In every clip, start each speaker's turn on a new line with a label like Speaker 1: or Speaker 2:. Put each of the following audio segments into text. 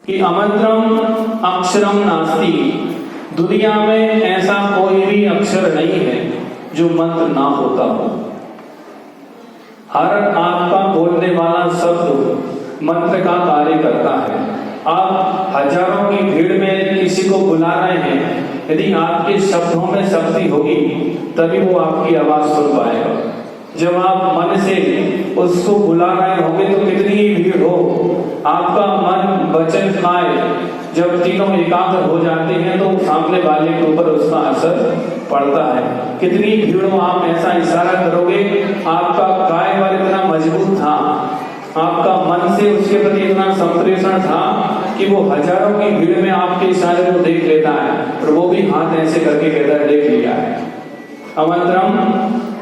Speaker 1: कि अमंत्रम अक्षरम नास्ति, दुनिया में ऐसा कोई भी अक्षर नहीं है जो मंत्र ना होता हो। हर आपका बोलने वाला शब्द मंत्र का कार्य करता है। आप हजारों की भीड़ में किसी को बुला रहे हैं, यदि आपके शब्दों में शक्ति होगी तभी वो आपकी आवाज सुन पाएगा। जब आप मन से उसको बुला रहे होंगे तो कितनी ही भीड़ हो, आपका मन वचन काय जब तीनों एकाग्र हो जाते हैं तो सामने वाले के ऊपर उसका असर पड़ता है। कितनी भीड़ हो, आप ऐसा इशारा करोगे, आपका काय बल इतना मजबूत था, आपका मन से उसके प्रति इतना संप्रेषण था कि वो हजारों की भीड़ में आपके इशारे को देख लेता है और वो भी हाथ ऐसे करके कहता है देख लिया है। अमंत्रम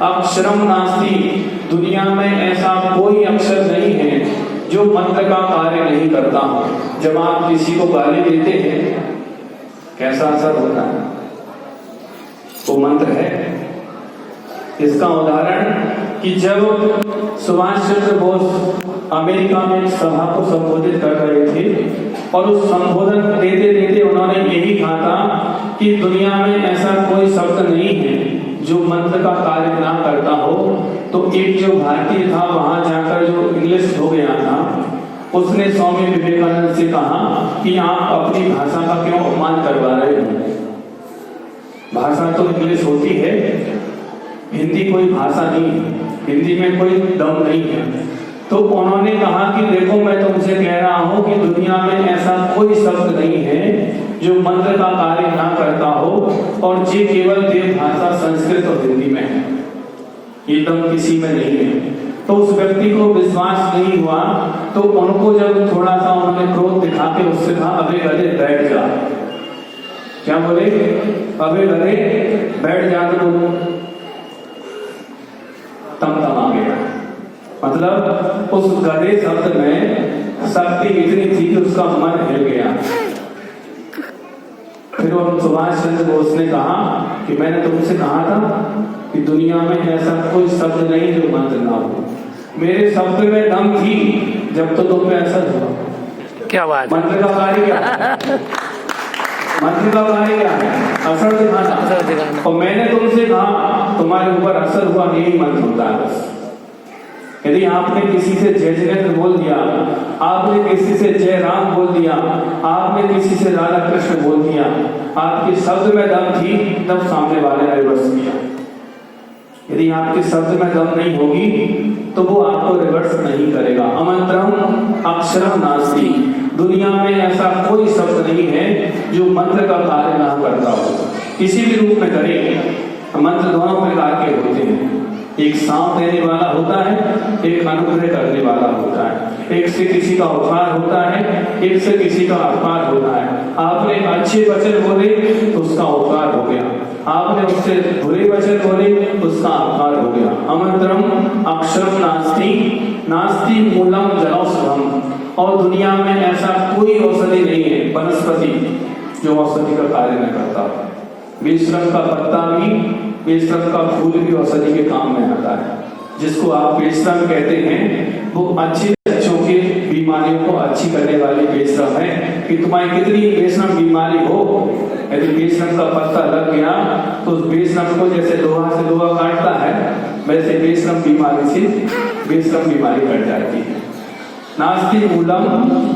Speaker 1: अक्षरम नास्ति, दुनिया में ऐसा कोई अक्षर नहीं है जो मंत्र का कार्य नहीं करता हो। जब आप किसी को गाली देते हैं कैसा असर होता है, वो मंत्र है। इसका उदाहरण कि जब सुभाष चंद्र बोस अमेरिका में एक सभा को संबोधित कर रहे थे और उस संबोधन देते देते उन्होंने यही कहा था कि दुनिया में ऐसा कोई शब्द नहीं है जो मंत्र का कार्य ना करता हो, तो एक जो भारतीय था वहां जाकर जो इंग्लिश हो गया था, उसने स्वामी विवेकानंद से कहा कि आप अपनी भाषा का क्यों अपमान करवा रहे हो। भाषा तो इंग्लिश होती है, हिंदी कोई भाषा नहीं है, हिंदी में कोई दम नहीं है। तो उन्होंने कहा कि देखो मैं तुमसे कह रहा हूं कि दुनिया में ऐसा कोई शब्द नहीं है जो मंत्र का कार्य ना करता हो, और ये केवल देव भाषा संस्कृत और हिंदी में है, ये दम किसी में नहीं है। तो उस व्यक्ति को विश्वास नहीं हुआ, तो उनको जब थोड़ा सा उन्होंने क्रोध दिखा के उससे कहा अबे गधे बैठ जा। क्या बोले? अबे गधे बैठ जा। तो तम आ गया। मतलब उस गधे शब्द में शक्ति इतनी थी कि उसका मन हिल गया। फिर सुभाष चंद्र बोस ने कहा कि मैंने तुमसे कहा था कि दुनिया में ऐसा कोई शब्द नहीं जो मंत्र ना हो। मेरे शब्द में दम थी जब तो तुम पे असर हुआ।
Speaker 2: क्या बात?
Speaker 1: मंत्र का कार्य क्या है? मंत्र का कार्य क्या है? असर दिखाना। और मैंने तुमसे कहा तुम्हारे ऊपर असर हुआ, यही मंत्र होता है बस। यदि आपने किसी से जय जगत बोल दिया, आपने किसी से जय राम बोल दिया, आपने किसी से राधा कृष्ण बोल दिया, आपके शब्द में दम थी तब सामने वाले ने रिवर्स किया। यदि आपके शब्द में दम नहीं होगी तो वो आपको रिवर्स नहीं करेगा। अमंत्रम अक्षरम नास्ति, दुनिया में ऐसा कोई शब्द नहीं है जो मंत्र का कार्य ना करता हो। किसी भी रूप में करे। मंत्र दोनों प्रकार के होते हैं, एक साथ देने वाला होता है, एक अनुग्रह करने वाला होता है। एक से किसी का उपकार होता है, एक से किसी का अपकार होता है। आपने अच्छे वचन बोले तो उसका उपकार हो गया, आपने उससे बुरे वचन बोले उसका अपकार हो गया। अमंत्रम अक्षरम नास्ति, नास्ति मूलम जनौषधम, और दुनिया में ऐसा कोई औषधि नहीं है, वनस्पति जो औषधि का कार्य न करता। बेशरम का पत्ता भी, बेशरम का फूल भी औषधि के काम में आता है। जिसको आप बेशरम कहते हैं वो अच्छे बच्चों की बीमारियों को अच्छी करने वाली बेशरम है। कि तुम्हारी कितनी बेशरम बीमारी हो, यदि बेशरम का पत्ता लग गया तो उस बेशरम को जैसे लोहा से लोहा काटता है, वैसे बेशरम बीमारी से बेशरम बीमारी कट जाती है। नास्ति मूलम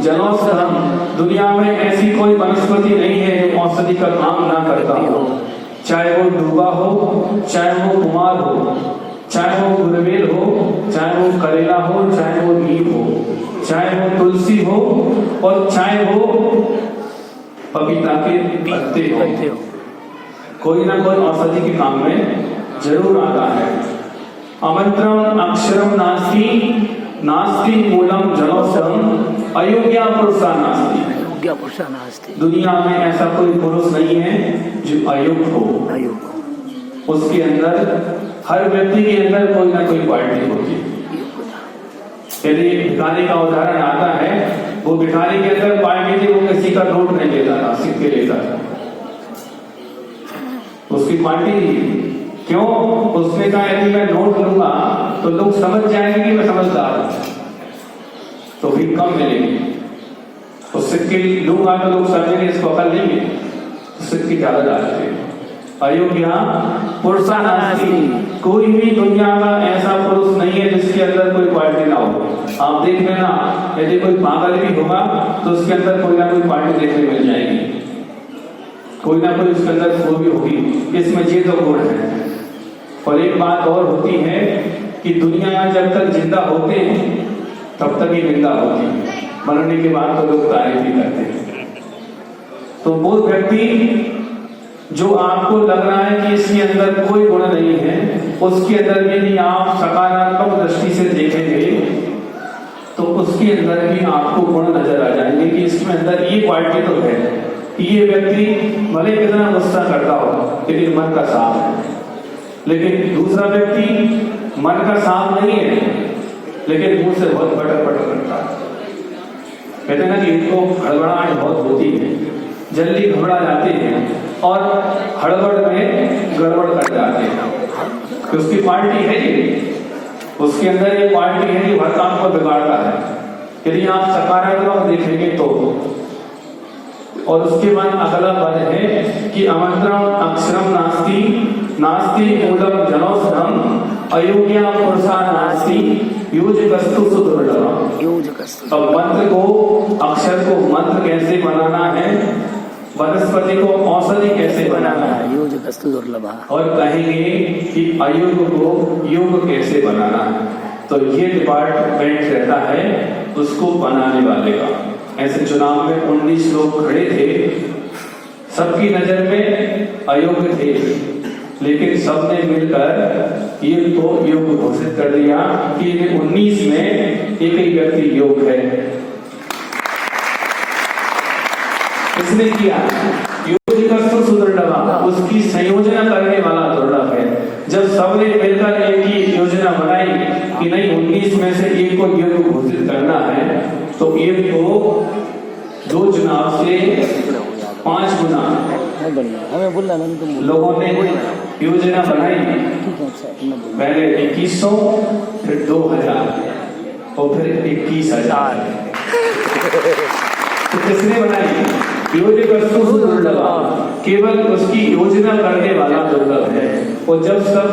Speaker 1: जनौषधम, दुनिया में ऐसी कोई वनस्पति नहीं है जो औषधि का काम ना करता हो। चाहे वो डूबा हो, चाहे वो कुमार हो, चाहे वो गुरवेल हो, चाहे वो करेला हो, चाहे वो नीम हो, चाहे वो तुलसी हो, और चाहे वो पपीता के पत्ते हो, कोई ना कोई औषधि के काम में जरूर आता है। अमंत्रम अक्षरम नास्ति, नास्ति मूलम जनौषधम, अयोग्य पुरुषा नास्ति,
Speaker 2: अयोग्य पुरुषा नास्ति, दुनिया
Speaker 1: में ऐसा कोई पुरुष नहीं है जो अयोग्य हो। उसके अंदर, हर व्यक्ति के अंदर कोई ना कोई क्वालिटी होती है। यदि भिखारी का उदाहरण आता है, वो भिखारी के अंदर क्वालिटी थी, वो किसी का नोट नहीं लेता था, सिक्के लेता था, उसकी क्वालिटी। क्यों? उसने कहा यदि मैं नोट लूंगा तो लोग समझ जाएंगे कि मैं समझदार हूं, तो फिर कम मिलेगी। तो सिक्के लूंगा तो लोग समझेंगे इसको अकल नहीं है, तो सिक्के ज्यादा डालते हैं। अयोग्य पुरुषा नास्ति, कोई भी दुनिया का ऐसा पुरुष नहीं है जिसके अंदर कोई क्वालिटी ना हो। आप देख लेना, यदि कोई पागल भी होगा तो उसके अंदर कोई ना कोई क्वालिटी देखने मिल जाएगी, कोई ना कोई उसके अंदर खूबी होगी, इसमें ये तो गुण है। और एक बात और होती है कि दुनिया में जब तक जिंदा होते हैं तब तक ही निंदा होती है, मरने के बाद तो लोग तारीफ ही करते हैं। तो वो व्यक्ति जो आपको लग रहा है कि इसके अंदर कोई गुण नहीं है, उसके अंदर भी यदि आप सकारात्मक दृष्टि से देखेंगे तो उसके अंदर भी आपको गुण नजर आ जाएंगे कि इसके अंदर ये क्वालिटी तो है। ये व्यक्ति भले कितना गुस्सा करता हो लेकिन मन का साफ है, लेकिन दूसरा व्यक्ति मन का साफ नहीं है लेकिन मुंह से बहुत पटर पटर करता है। कहते हैं ना कि इनको हड़बड़ाहट बहुत होती है, जल्दी घबरा जाते हैं और हड़बड़ में गड़बड़ कर जाते हैं। तो उसकी क्वालिटी है ये, उसके अंदर ये क्वालिटी है कि हर काम को बिगाड़ता है। यदि आप सकारात्मक देखेंगे तो। और उसके बाद अगला पद है कि अमंत्रम अक्षरम नास्ति, नास्ति मूलम जनौषधम, अयोग्य पुरुषा नास्ति, योजकस्तु सुदुर्लभम। अब मंत्र को, अक्षर को मंत्र कैसे बनाना है, वनस्पति को औषधि कैसे बनाना है,
Speaker 2: योजकस्तु दुर्लभा,
Speaker 1: और कहेंगे कि अयोग को योग कैसे बनाना है। तो ये डिपार्टमेंट रहता है उसको बनाने वाले का। ऐसे चुनाव में 19 लोग खड़े थे, सबकी नजर में अयोग्य थे, लेकिन सबने मिलकर ये तो योग घोषित कर दिया कि 19 में एक ही व्यक्ति योग है। इसने किया योजकस्तु सुदृढ़, उसकी संयोजना करने वाला दुर्लभ है। जब सबने मिलकर एक ही योजना बनाई कि नहीं 19 में से एक को योग घोषित करना है, तो एक को 2 चुनाव से 5 गुना
Speaker 2: हमें बोलना
Speaker 1: लोगों ने योजना बनाई। पहले 2100, फिर 2000 और फिर 21,000। तो किसने बनाई? योजकस्तु दुर्लभ, केवल उसकी योजना करने वाला दुर्लभ है। और जब सब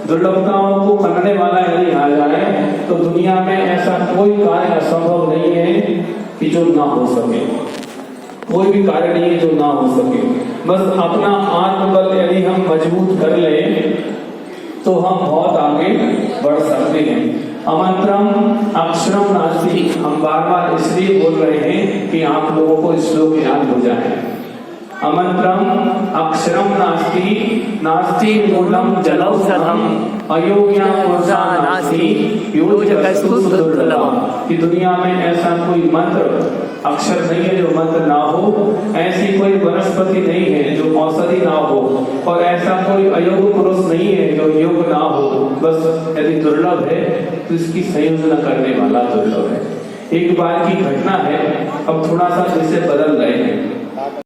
Speaker 1: दुर्लभताओं को करने वाला यदि आ जाए तो दुनिया में ऐसा कोई कार्य असंभव नहीं है कि जो ना हो सके। कोई भी कार्य नहीं है जो ना हो सके। बस अपना आत्मबल यदि हम मजबूत कर लें तो हम बहुत आगे बढ़ सकते हैं। अमंत्रम अक्षरम नास्ति, हम बार बार इसलिए बोल रहे हैं कि आप लोगों को श्लोक याद हो जाए। अमंत्रम अक्षरम नास्ति, नास्ति मूलम जनौषधम, अयोग्य पुरुषा नास्ति, योजकस्तु सुदुर्लभम। कि दुनिया में ऐसा कोई मंत्र अक्षर नहीं है जो मंत्र ना हो, ऐसी कोई वनस्पति नहीं है जो औषधि ना हो, और ऐसा कोई अयोग्य पुरुष नहीं है जो योग ना हो। बस यदि दुर्लभ है तो इसकी संयोजना करने वाला दुर्लभ है। एक बार की घटना है, अब थोड़ा सा इसे बदल रहे हैं।